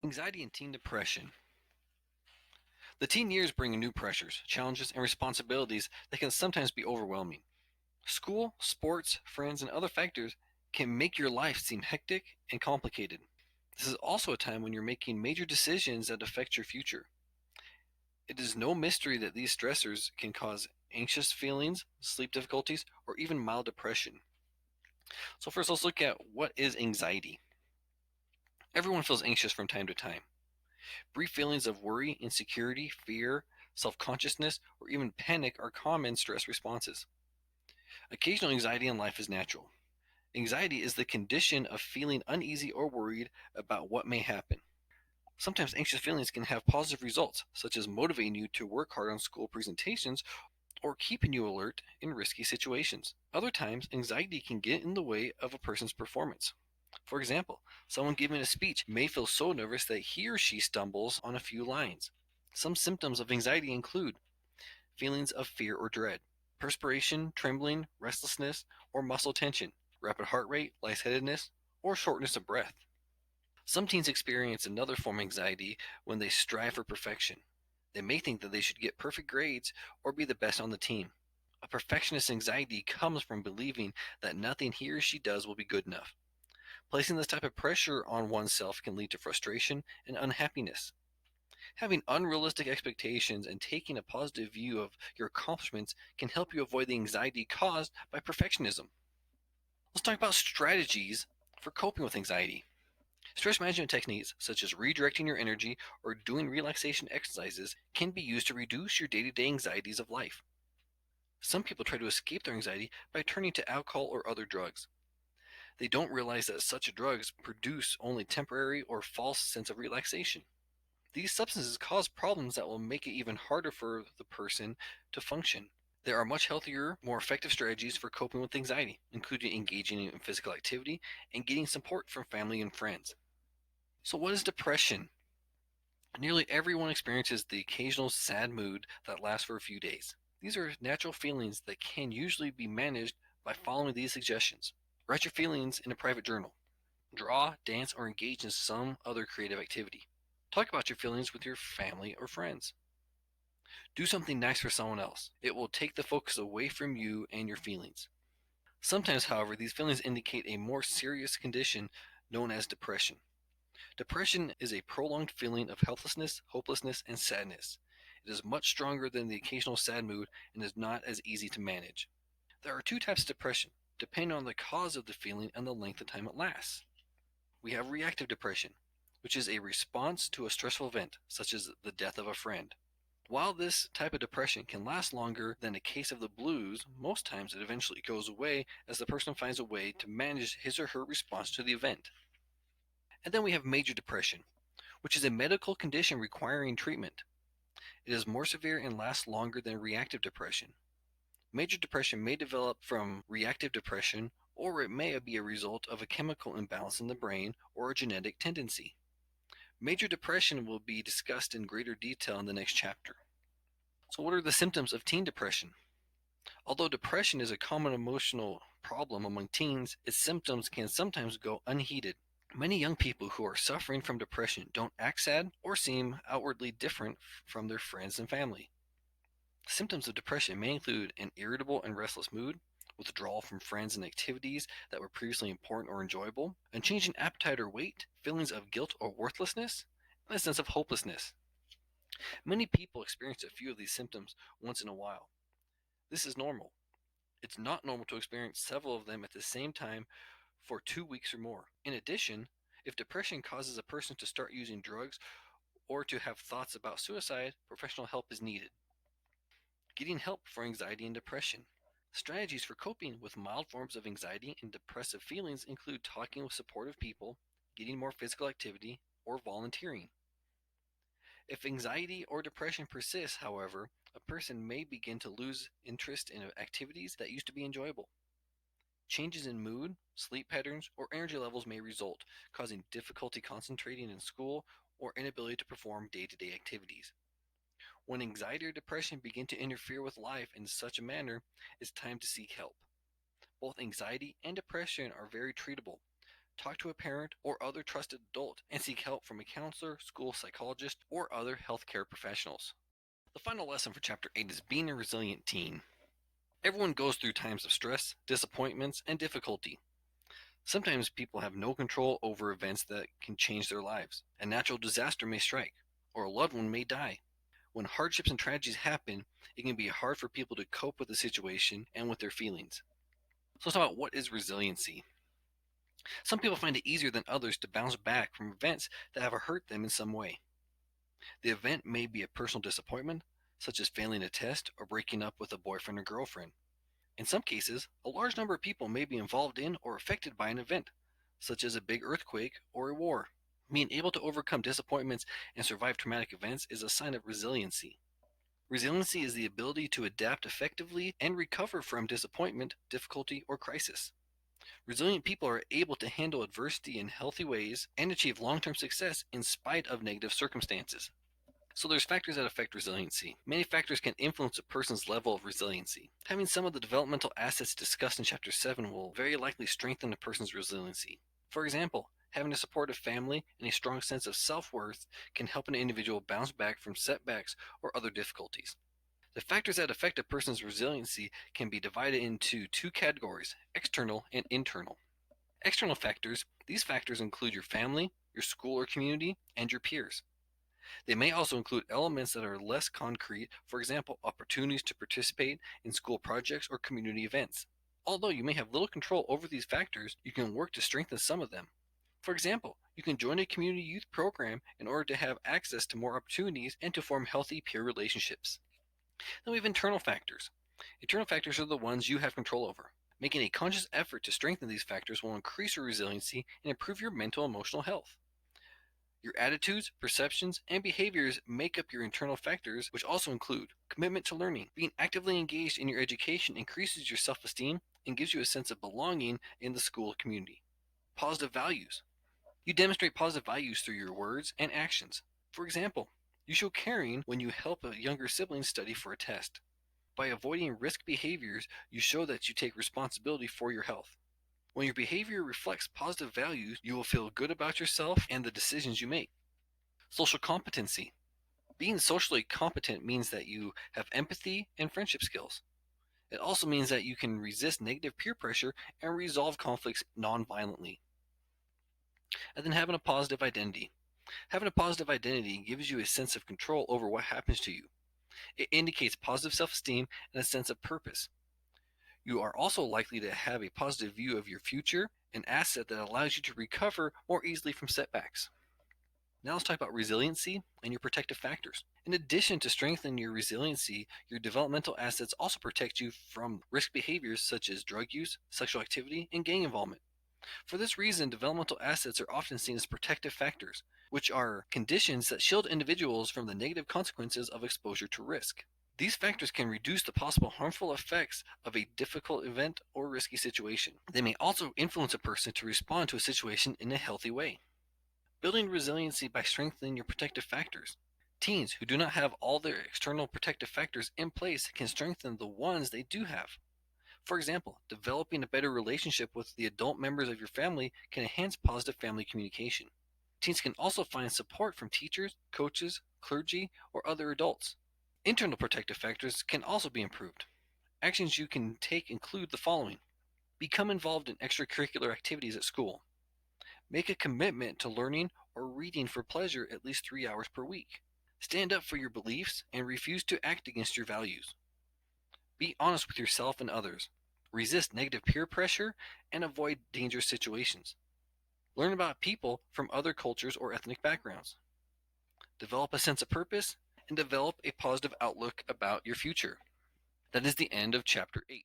Anxiety and teen depression. The teen years bring new pressures, challenges, and responsibilities that can sometimes be overwhelming. School, sports, friends, and other factors can make your life seem hectic and complicated. This is also a time when you're making major decisions that affect your future. It is no mystery that these stressors can cause anxious feelings, sleep difficulties, or even mild depression. So, first, let's look at what is anxiety. Everyone feels anxious from time to time. Brief feelings of worry, insecurity, fear, self consciousness, or even panic are common stress responses. Occasional anxiety in life is natural. Anxiety is the condition of feeling uneasy or worried about what may happen. Sometimes anxious feelings can have positive results, such as motivating you to work hard on school presentations or keeping you alert in risky situations. Other times, anxiety can get in the way of a person's performance. For example, someone giving a speech may feel so nervous that he or she stumbles on a few lines. Some symptoms of anxiety include feelings of fear or dread, perspiration, trembling, restlessness, or muscle tension, rapid heart rate, lightheadedness, or shortness of breath. Some teens experience another form of anxiety when they strive for perfection. They may think that they should get perfect grades or be the best on the team. A perfectionist anxiety comes from believing that nothing he or she does will be good enough. Placing this type of pressure on oneself can lead to frustration and unhappiness. Having unrealistic expectations and taking a positive view of your accomplishments can help you avoid the anxiety caused by perfectionism. Let's talk about strategies for coping with anxiety. Stress management techniques, such as redirecting your energy or doing relaxation exercises, can be used to reduce your day to day anxieties of life. Some people try to escape their anxiety by turning to alcohol or other drugs. They don't realize that such drugs produce only temporary or false sense of relaxation. These substances cause problems that will make it even harder for the person to function. There are much healthier, more effective strategies for coping with anxiety, including engaging in physical activity and getting support from family and friends. So, what is depression? Nearly everyone experiences the occasional sad mood that lasts for a few days. These are natural feelings that can usually be managed by following these suggestions. Write your feelings in a private journal. Draw, dance, or engage in some other creative activity. Talk about your feelings with your family or friends. Do something nice for someone else. It will take the focus away from you and your feelings. Sometimes, however, these feelings indicate a more serious condition known as depression. Depression is a prolonged feeling of helplessness, hopelessness, and sadness. It is much stronger than the occasional sad mood and is not as easy to manage. There are two types of depression, depending on the cause of the feeling and the length of time it lasts. We have reactive depression, which is a response to a stressful event, such as the death of a friend. While this type of depression can last longer than a case of the blues, most times it eventually goes away as the person finds a way to manage his or her response to the event. And then we have major depression, which is a medical condition requiring treatment. It is more severe and lasts longer than reactive depression. Major depression may develop from reactive depression, or it may be a result of a chemical imbalance in the brain or a genetic tendency. Major depression will be discussed in greater detail in the next chapter. So, what are the symptoms of teen depression? Although depression is a common emotional problem among teens, its symptoms can sometimes go unheeded. Many young people who are suffering from depression don't act sad or seem outwardly different from their friends and family. Symptoms of depression may include an irritable and restless mood, withdrawal from friends and activities that were previously important or enjoyable, a change in appetite or weight, feelings of guilt or worthlessness, and a sense of hopelessness. Many people experience a few of these symptoms once in a while. This is normal. It's not normal to experience several of them at the same time for 2 weeks or more. In addition, if depression causes a person to start using drugs or to have thoughts about suicide, professional help is needed. Getting help for anxiety and depression. Strategies for coping with mild forms of anxiety and depressive feelings include talking with supportive people, getting more physical activity, or volunteering. If anxiety or depression persists, however, a person may begin to lose interest in activities that used to be enjoyable. Changes in mood, sleep patterns, or energy levels may result, causing difficulty concentrating in school or inability to perform day to day activities. When anxiety or depression begin to interfere with life in such a manner, it's time to seek help. Both anxiety and depression are very treatable, talk to a parent or other trusted adult, and seek help from a counselor, school psychologist, or other healthcare professionals. The final lesson for Chapter 8 is being a resilient teen. Everyone goes through times of stress, disappointments, and difficulty. Sometimes people have no control over events that can change their lives. A natural disaster may strike, or a loved one may die. When hardships and tragedies happen, it can be hard for people to cope with the situation and with their feelings. So let's talk about what is resiliency. Some people find it easier than others to bounce back from events that have hurt them in some way. The event may be a personal disappointment, such as failing a test or breaking up with a boyfriend or girlfriend. In some cases, a large number of people may be involved in or affected by an event, such as a big earthquake or a war. Being able to overcome disappointments and survive traumatic events is a sign of resiliency. Resiliency is the ability to adapt effectively and recover from disappointment, difficulty, or crisis. Resilient people are able to handle adversity in healthy ways and achieve long-term success in spite of negative circumstances. So there's factors that affect resiliency. Many factors can influence a person's level of resiliency. Having some of the developmental assets discussed in Chapter 7 will very likely strengthen a person's resiliency. For example, having a supportive family and a strong sense of self-worth can help an individual bounce back from setbacks or other difficulties. The factors that affect a person's resiliency can be divided into two categories: external and internal. External factors, these factors include your family, your school or community, and your peers. They may also include elements that are less concrete, for example, opportunities to participate in school projects or community events. Although you may have little control over these factors, you can work to strengthen some of them. For example, you can join a community youth program in order to have access to more opportunities and to form healthy peer relationships. Then we have internal factors. Internal factors are the ones you have control over. Making a conscious effort to strengthen these factors will increase your resiliency and improve your mental and emotional health. Your attitudes, perceptions, and behaviors make up your internal factors, which also include commitment to learning. Being actively engaged in your education increases your self esteem and gives you a sense of belonging in the school community. Positive values. You demonstrate positive values through your words and actions. For example, you show caring when you help a younger sibling study for a test. By avoiding risk behaviors, you show that you take responsibility for your health. When your behavior reflects positive values, you will feel good about yourself and the decisions you make. Social competency. Being socially competent means that you have empathy and friendship skills. It also means that you can resist negative peer pressure and resolve conflicts non-violently. And then having a positive identity. Having a positive identity gives you a sense of control over what happens to you. It indicates positive self-esteem and a sense of purpose. You are also likely to have a positive view of your future, an asset that allows you to recover more easily from setbacks. Now let's talk about resiliency and your protective factors. In addition to strengthening your resiliency, your developmental assets also protect you from risk behaviors such as drug use, sexual activity, and gang involvement. For this reason, developmental assets are often seen as protective factors, which are conditions that shield individuals from the negative consequences of exposure to risk. These factors can reduce the possible harmful effects of a difficult event or risky situation. They may also influence a person to respond to a situation in a healthy way. Building resiliency by strengthening your protective factors. Teens who do not have all their external protective factors in place can strengthen the ones they do have. For example, developing a better relationship with the adult members of your family can enhance positive family communication. Teens can also find support from teachers, coaches, clergy, or other adults. Internal protective factors can also be improved. Actions you can take include the following: become involved in extracurricular activities at school. Make a commitment to learning or reading for pleasure at least 3 hours per week. Stand up for your beliefs and refuse to act against your values. Be honest with yourself and others. Resist negative peer pressure and avoid dangerous situations. Learn about people from other cultures or ethnic backgrounds. Develop a sense of purpose and develop a positive outlook about your future. That is the end of Chapter 8.